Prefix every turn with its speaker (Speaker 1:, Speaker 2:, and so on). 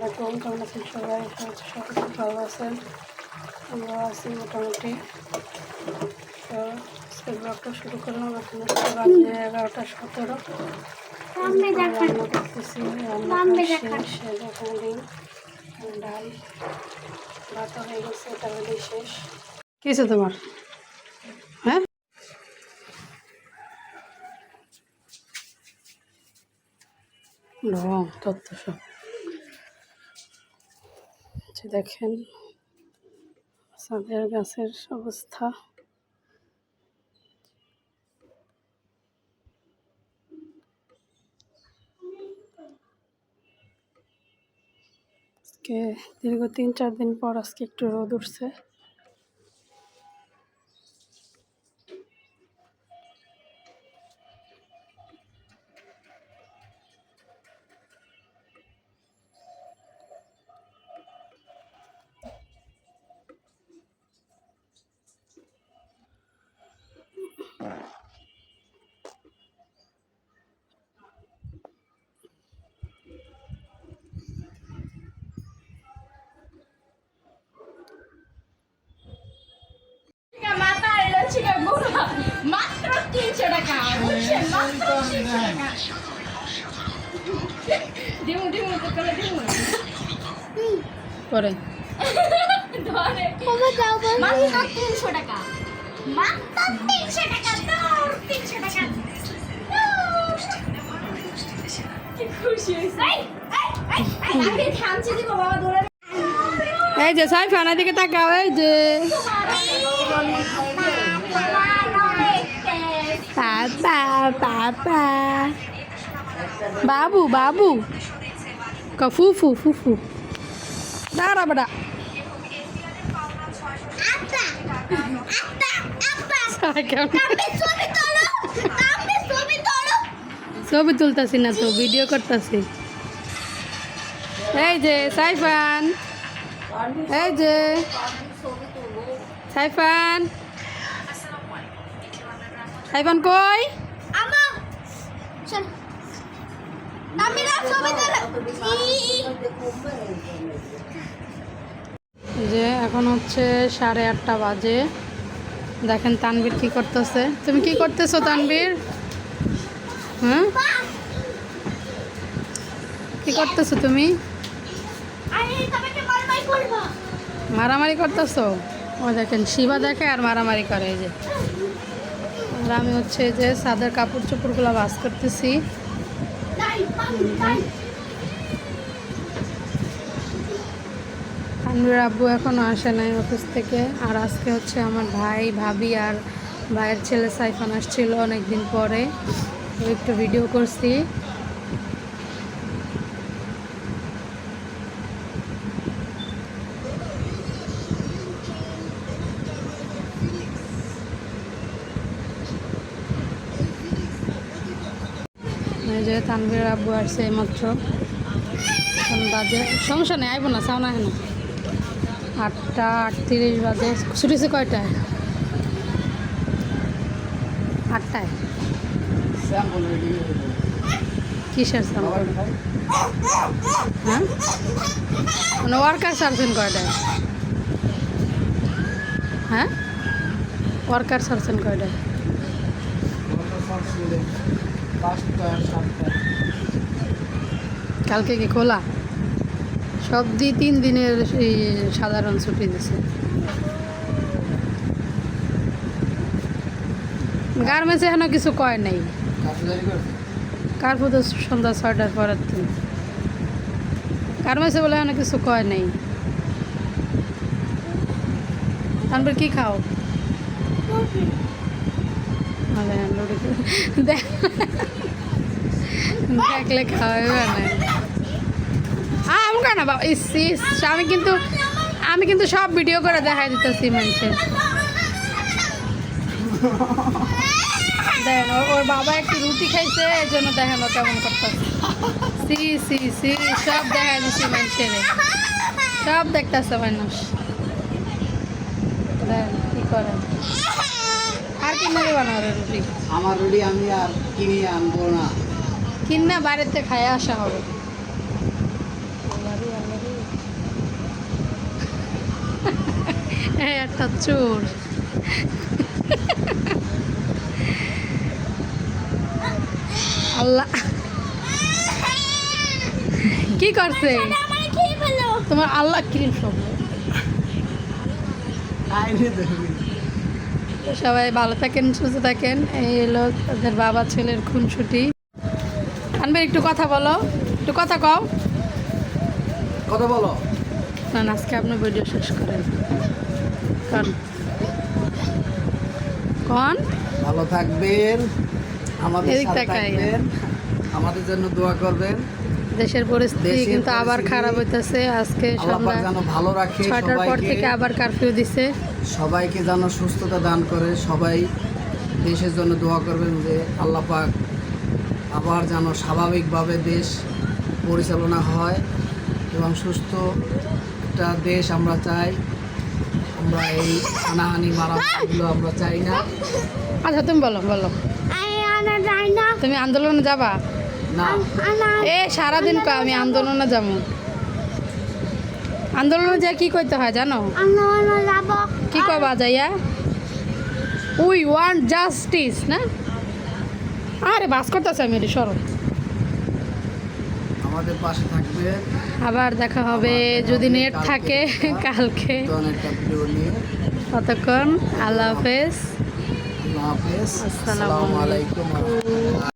Speaker 1: আলাইকুম, কেমন আছেন সবাই? সবাই খুব ভালো আছেন, আমরা আছি মোটামুটি। তো আজকে ব্লগটা শুরু করলাম। এখন হচ্ছে বাজে 11:17। রান্না করতেছি, রান্না শেষ। দেখেন ডাল ভাত হয়ে গেছে, তাহলে শেষ। কি আছে তোমার? হ্যাঁ, তথ্য সব দেখেন ছাদের গাছের অবস্থা। আজকে দীর্ঘ 3-4 দিন পর আজকে একটু রোদ উঠছে।
Speaker 2: মাত্র 300 টাকা
Speaker 1: পরে
Speaker 2: মাত্র 300 টাকা, মাত্র 300 টাকা, 300 টাকা। খুশি হয়েছে।
Speaker 1: এই যে সাই ফানা দিকে তাকাও। এই যে পাপা পাপা বাবু বাবু ফুফু ফুফু দাঁড়া বেটা। ছবি তুলতাছি না তো, ভিডিও করতেছি। এই যে সাইফান, এই যে সাইফান, সাইফান কই? যে এখন হচ্ছে 8:30 বাজে। দেখেন তানবীর কি করতেছে। তুমি কি করতেছো তানবীর? হ্যাঁ, কি করতেছো তুমি? মারামারি করতেছো? ও দেখেন শিবা দেখে আর মারামারি করে। এই যে আর আমি হচ্ছে যে ছাদের কাপড় চোপড়গুলো ভাঁজ করতেছি। তানভীর আব্বু এখনও আসে নাই অফিস থেকে। আর আজকে হচ্ছে আমার ভাই ভাবি আর ভাইয়ের ছেলে সাইফান আসছিল অনেকদিন পরে, একটু ভিডিও করছি। এই যে তানভীর আব্বু আসছে এইমাত্র, এখন বাজে, সমস্যা নেই, আইব না, চাও না। এখন 8:38 বাজে। ছুটিছে কয়টায়? 8টায়। কিসের স্যাম্পল? হ্যাঁ, মানে ওয়ার্কার সার্জেন কয়টায়? হ্যাঁ, ওয়ার্কার সার্জেন কয়টায়? কালকে কি খোলা? সব 3 দিনের সাধারণ ছুটি দিছে। গার্মেন্টসে এখনো কিছু কয় নাই। কার্পু তো সন্ধ্যা 6টার পরের দিন। গার্মেন্টসে বলে এখনো কিছু কয় নাই। তারপর কি খাও? দেখলে খাওয়াবে না। আমাকে না বাবা, আমি কিন্তু সব ভিডিও করে দেখাই দিতেছি মানুষের। দেখেন ওর বাবা একটু রুটি খাইছে, এই জন্য দেখেন ও কেমন করতেছে। সব দেখাই দিচ্ছি মানুষের, সব দেখতেছে মানুষ। দেখেন কি করে। আর কিনে দেবো না ওর রুটি?
Speaker 3: আমার রুটি আমি আর কিনে আনবো না,
Speaker 1: কিনা বাড়িতে খাই আসা হবে। একটা চোর। আল্লাহ কি করছে
Speaker 2: আমার খেয়ে ফেলো।
Speaker 1: তোমার? আল্লাহ ক্রিম সব।
Speaker 3: আইনে দেখবি
Speaker 1: সবাই ভালো থাকেন, সুস্থ থাকেন। এই হলো তাদের বাবা ছেলের খুনসুটি। আনবে একটু কথা বলো, একটু কথা কও।
Speaker 3: কথা বলো।
Speaker 1: না না, আজকে আপনি ভিডিও শেষ করেন। কন কন
Speaker 3: ভালো থাকবেন, আমাদের
Speaker 1: এদিক
Speaker 3: সাথে
Speaker 1: তাকাই।
Speaker 3: থাকবেন, আমাদের জন্য দোয়া করবেন।
Speaker 1: দেশের পরিস্থিতি
Speaker 3: দেশের
Speaker 1: কিন্তু আবার
Speaker 3: পরিস্থিতি
Speaker 1: খারাপ হইতেছে। আজকে
Speaker 3: আল্লাহ পাক
Speaker 1: সন্ধ্যা
Speaker 3: যেন ভালো রাখে
Speaker 1: 6টার পর
Speaker 3: সবাইকে,
Speaker 1: থেকে আবার কারফিউ দিছে।
Speaker 3: সবাইকে যেন সুস্থতা দান করে। সবাই দেশের জন্য দোয়া করবেন যে আল্লাহ পাক আবার যেন স্বাভাবিকভাবে দেশ পরিচালনা হয় এবং সুস্থ একটা দেশ আমরা চাই। আমরা এই হানাহানি মারামারিগুলো আমরা চাই না।
Speaker 1: আচ্ছা তুমি বলো বলো,
Speaker 2: আনা যায় না।
Speaker 1: তুমি আন্দোলনে যাবা?
Speaker 3: না
Speaker 2: আনা
Speaker 1: এ সারাদিন কয় আমি আন্দোলনে যাবো। আন্দোলনে যা কি করতে হয় জানো?
Speaker 2: আনা যাব।
Speaker 1: কি কবা যাইয়া? উই ওয়ান্ট জাস্টিস না? আরে বাস করতেছে আমি এটি সরো।
Speaker 3: আমাদের পাশে থাকবে।
Speaker 1: আবার দেখা হবে যদি নেট থাকে কালকে।
Speaker 3: নতুন একটা ভিডিও নিয়ে।
Speaker 1: ততক্ষণ আল্লাহ হাফেজ।
Speaker 3: আল্লাহ হাফেজ।
Speaker 1: আসসালামু
Speaker 3: আসসালামু আলাইকুম।